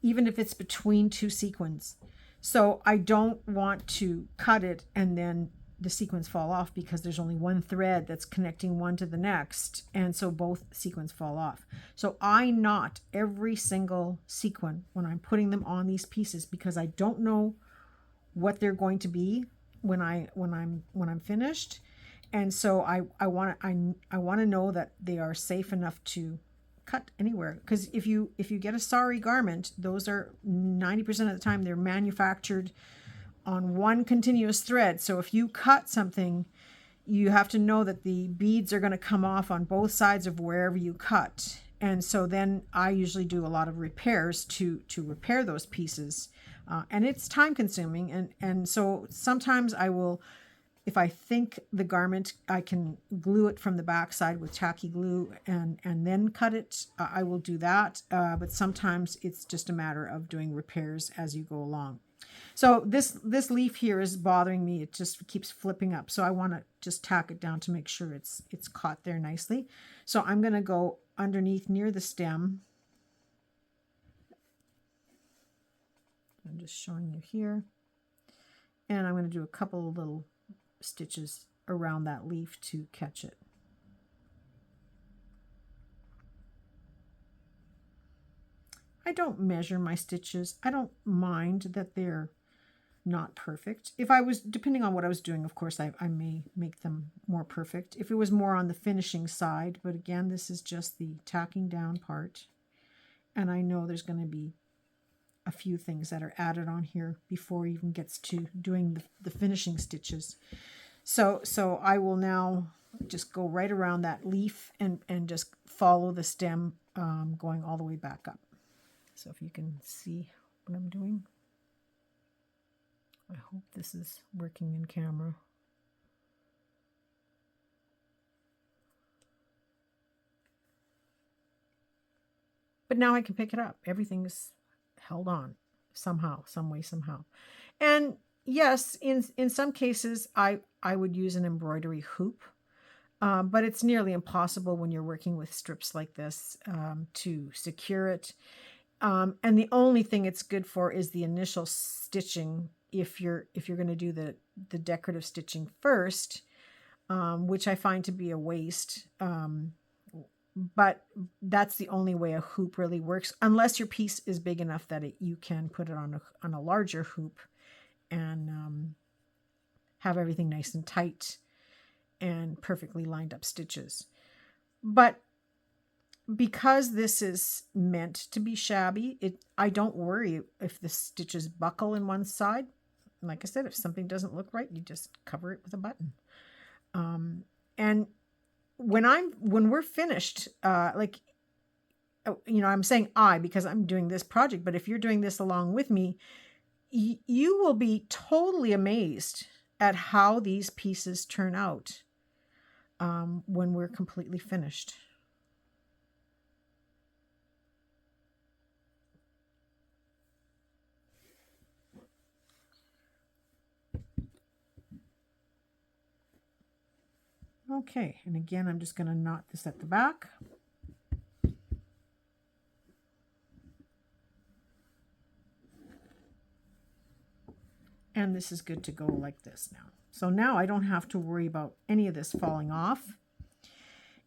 even if it's between two sequins. So I don't want to cut it and then the sequins fall off, because there's only one thread that's connecting one to the next, and so both sequins fall off. So I knot every single sequin when I'm putting them on these pieces, because I don't know what they're going to be when I'm finished. And so I want to know that they are safe enough to cut anywhere, because if you get a sari garment, those are 90% of the time they're manufactured on one continuous thread. So if you cut something, you have to know that the beads are going to come off on both sides of wherever you cut. And so then I usually do a lot of repairs to repair those pieces, and it's time consuming. And so sometimes I will, if I think the garment, I can glue it from the back side with tacky glue and then cut it, I will do that. But sometimes it's just a matter of doing repairs as you go along. So this leaf here is bothering me. It just keeps flipping up. So I want to just tack it down to make sure it's caught there nicely. So I'm going to go underneath near the stem. I'm just showing you here. And I'm going to do a couple of little stitches around that leaf to catch it. I don't measure my stitches. I don't mind that they're not perfect. If I was, depending on what I was doing, of course, I may make them more perfect. If it was more on the finishing side, but again, this is just the tacking down part. And I know there's going to be a few things that are added on here before it even gets to doing the finishing stitches. So I will now just go right around that leaf and just follow the stem going all the way back up. So if you can see what I'm doing. I hope this is working in camera. But now I can pick it up. Everything is held on somehow, some way, somehow. And yes, in some cases, I would use an embroidery hoop, but it's nearly impossible when you're working with strips like this to secure it. And the only thing it's good for is the initial stitching. If you're going to do the decorative stitching first, which I find to be a waste. But that's the only way a hoop really works, unless your piece is big enough that you can put it on a larger hoop and have everything nice and tight and perfectly lined up stitches. But because this is meant to be shabby, I don't worry if the stitches buckle in one side. Like I said, if something doesn't look right, you just cover it with a button. And when we're finished, like, you know, I'm saying because I'm doing this project, but if you're doing this along with me, you will be totally amazed at how these pieces turn out when we're completely finished. Okay, and again, I'm just going to knot this at the back. And this is good to go like this now. So now I don't have to worry about any of this falling off.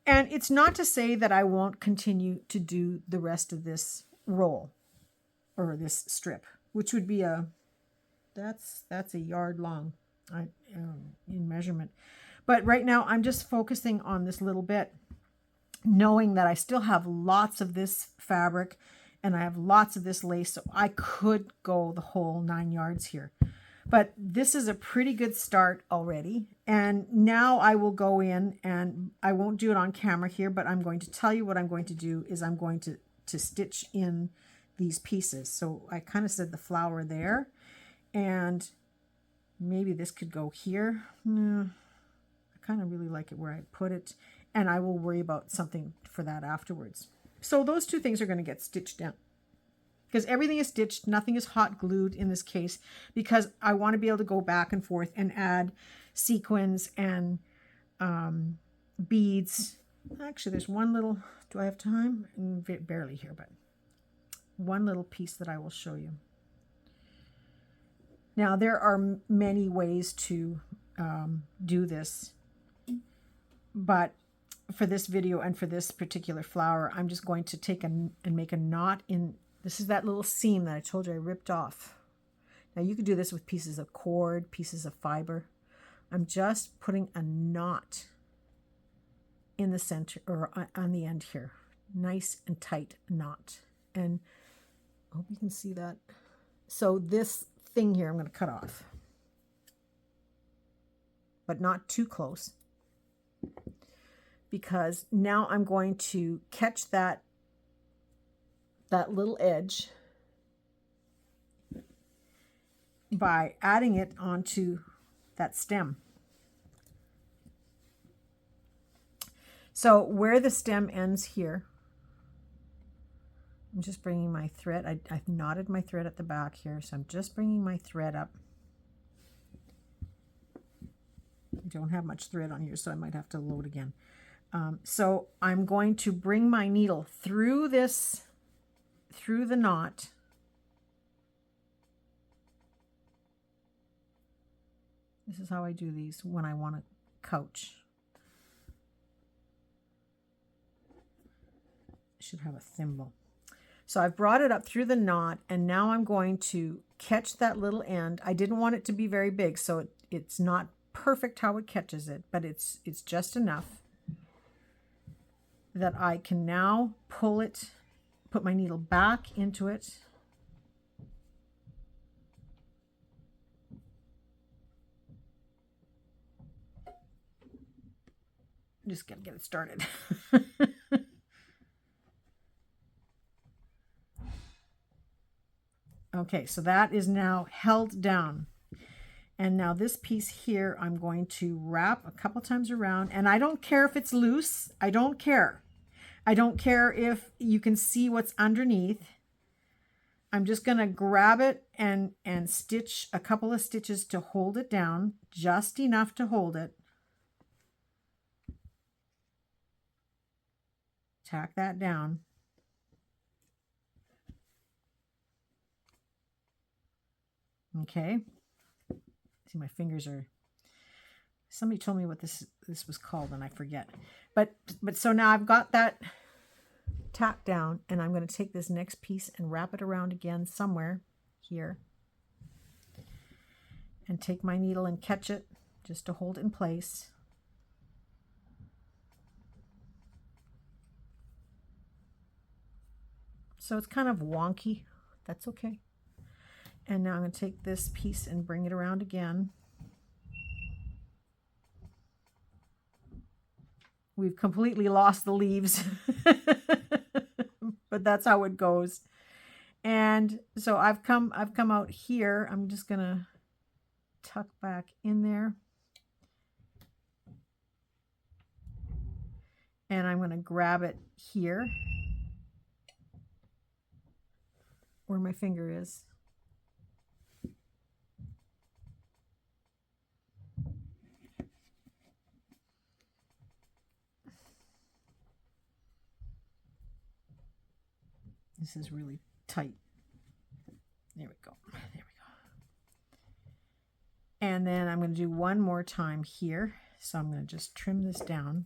And it's not to say that I won't continue to do the rest of this roll or this strip, which would be that's a yard long in measurement. But right now I'm just focusing on this little bit, knowing that I still have lots of this fabric and I have lots of this lace, so I could go the whole 9 yards here. But this is a pretty good start already. And now I will go in, and I won't do it on camera here, but I'm going to tell you what I'm going to do is I'm going to stitch in these pieces. So I kind of said the flower there, and maybe this could go here. I kind of really like it where I put it, and I will worry about something for that afterwards. So those two things are going to get stitched down, because everything is stitched, nothing is hot glued in this case, because I want to be able to go back and forth and add sequins and beads. Actually, there's one little, do I have time? Barely here, but one little piece that I will show you. Now, there are many ways to do this, but for this video and for this particular flower, I'm just going to take and make a knot in, this is that little seam that I told you I ripped off. Now you could do this with pieces of cord, pieces of fiber. I'm just putting a knot in the center, or on the end here. Nice and tight knot. And I hope you can see that. So this thing here I'm going to cut off, but not too close, because now I'm going to catch that little edge by adding it onto that stem. So where the stem ends here, I'm just bringing my thread. I've knotted my thread at the back here, so I'm just bringing my thread up. I don't have much thread on here, so I might have to load again. So I'm going to bring my needle through the knot, this is how I do these when I want to couch. I should have a thimble. So I've brought it up through the knot, and now I'm going to catch that little end. I didn't want it to be very big, so it's not perfect how it catches it, but it's just enough that I can now pull it, put my needle back into it. I'm just gonna get it started. Okay, so that is now held down. And now this piece here, I'm going to wrap a couple times around, and I don't care if it's loose. I don't care. I don't care if you can see what's underneath. I'm just going to grab it and stitch a couple of stitches to hold it down, just enough to hold it. Tack that down. Okay. See, my fingers are, somebody told me what this was called and I forget. But so now I've got that tacked down, and I'm going to take this next piece and wrap it around again somewhere here. And take my needle and catch it just to hold it in place. So it's kind of wonky. That's okay. And now I'm going to take this piece and bring it around again. We've completely lost the leaves, but that's how it goes. And so I've come out here. I'm just going to tuck back in there. And I'm going to grab it here where my finger is. This is really tight. There we go. There we go. And then I'm going to do one more time here. So I'm going to just trim this down.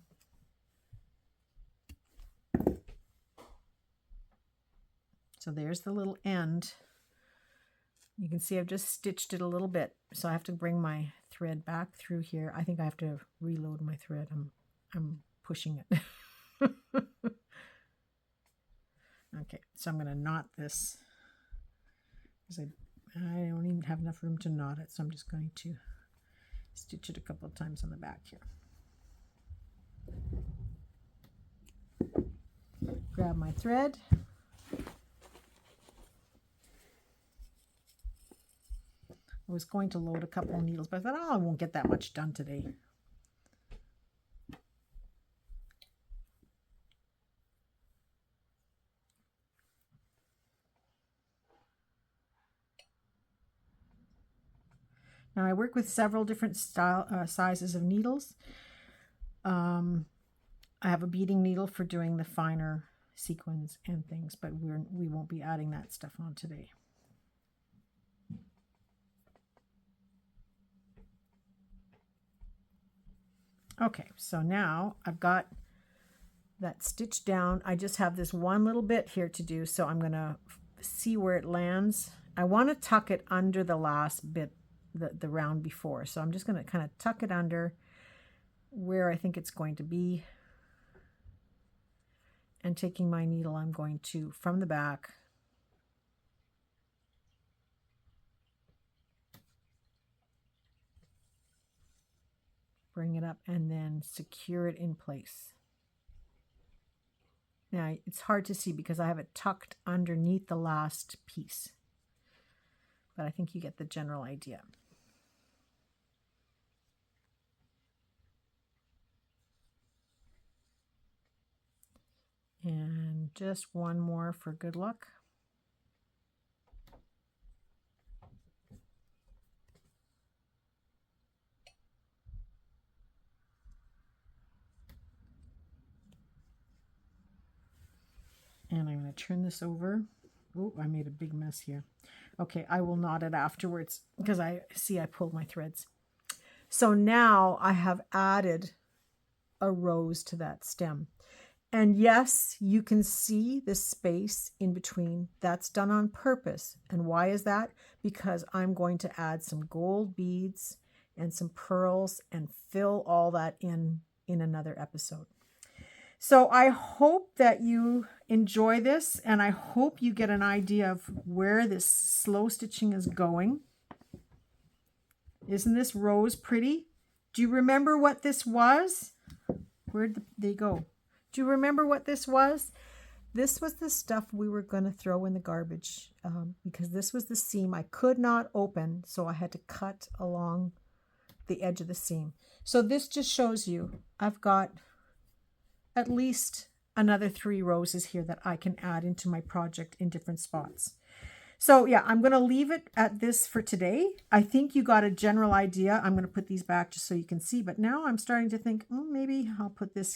So there's the little end. You can see I've just stitched it a little bit. So I have to bring my thread back through here. I think I have to reload my thread. I'm pushing it. Okay, so I'm going to knot this because I don't even have enough room to knot it, so I'm just going to stitch it a couple of times on the back here. Grab my thread. I was going to load a couple of needles, but I thought, oh, I won't get that much done today. Now I work with several different sizes of needles. I have a beading needle for doing the finer sequins and things, but we won't be adding that stuff on today. Okay, so now I've got that stitched down. I just have this one little bit here to do, so I'm going to see where it lands. I want to tuck it under the last bit, the round before. So I'm just going to kind of tuck it under where I think it's going to be. And taking my needle, I'm going to, from the back, bring it up and then secure it in place. Now, it's hard to see because I have it tucked underneath the last piece, but I think you get the general idea. And just one more for good luck. And I'm going to turn this over. Oh, I made a big mess here. Okay, I will knot it afterwards because I see I pulled my threads. So now I have added a rose to that stem. And yes, you can see the space in between. That's done on purpose. And why is that? Because I'm going to add some gold beads and some pearls and fill all that in another episode. So I hope that you enjoy this, and I hope you get an idea of where this slow stitching is going. Isn't this rose pretty? Do you remember what this was? Where'd they go? Do you remember what this was? This was the stuff we were going to throw in the garbage because this was the seam I could not open, so I had to cut along the edge of the seam. So this just shows you I've got at least another 3 roses here that I can add into my project in different spots. So yeah, I'm going to leave it at this for today. I think you got a general idea. I'm going to put these back just so you can see, but now I'm starting to think, oh, maybe I'll put this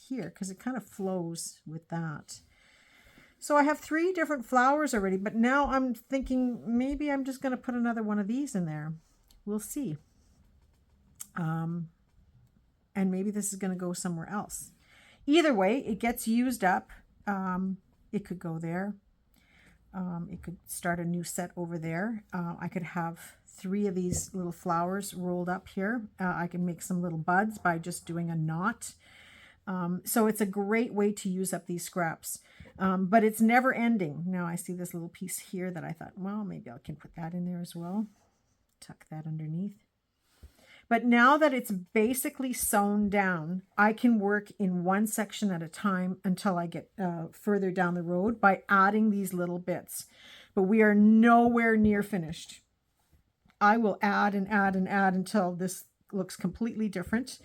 here because it kind of flows with that. So I have 3 different flowers already, but now I'm thinking maybe I'm just going to put another one of these in there. We'll see. And maybe this is going to go somewhere else. Either way, it gets used up. It could go there. It could start a new set over there. I could have 3 of these little flowers rolled up here. I can make some little buds by just doing a knot. So it's a great way to use up these scraps. But it's never ending. Now I see this little piece here that I thought, well, maybe I can put that in there as well. Tuck that underneath. But now that it's basically sewn down, I can work in one section at a time until I get further down the road by adding these little bits. But we are nowhere near finished. I will add and add and add until this looks completely different.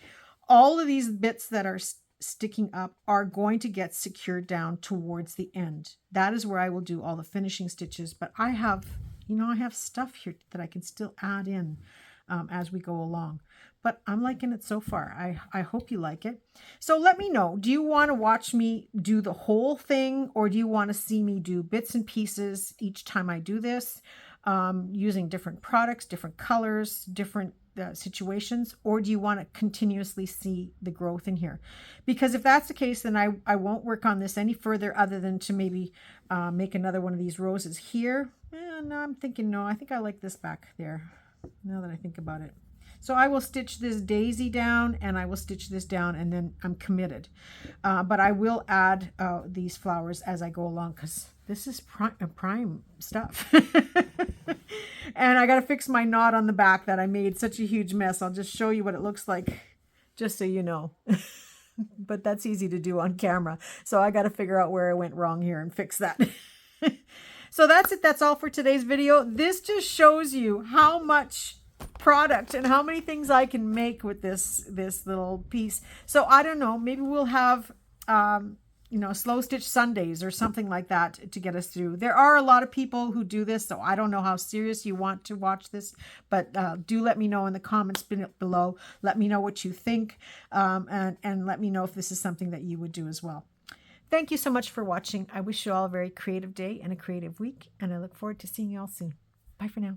All of these bits that are sticking up are going to get secured down towards the end. That is where I will do all the finishing stitches. But I have, I have stuff here that I can still add in as we go along. But I'm liking it so far. I hope you like it. So let me know, do you want to watch me do the whole thing, or do you want to see me do bits and pieces each time I do this, using different products, different colors, different situations, or do you want to continuously see the growth in here? Because if that's the case, then I won't work on this any further other than to maybe make another one of these roses here. And I'm thinking, no, I think I like this back there, now that I think about it. So I will stitch this daisy down, and I will stitch this down, and then I'm committed. But I will add these flowers as I go along, because this is prime stuff. And I got to fix my knot on the back that I made such a huge mess. I'll just show you what it looks like, just so you know. But that's easy to do on camera. So I got to figure out where I went wrong here and fix that. So that's it. That's all for today's video. This just shows you how much product and how many things I can make with this little piece. So I don't know, maybe we'll have slow stitch Sundays or something like that to get us through. There are a lot of people who do this, so I don't know how serious you want to watch this, but do let me know in the comments below. Let me know what you think, and let me know if this is something that you would do as well. thank you so much for watching. I wish you all a very creative day and a creative week, and I look forward to seeing you all soon. Bye for now.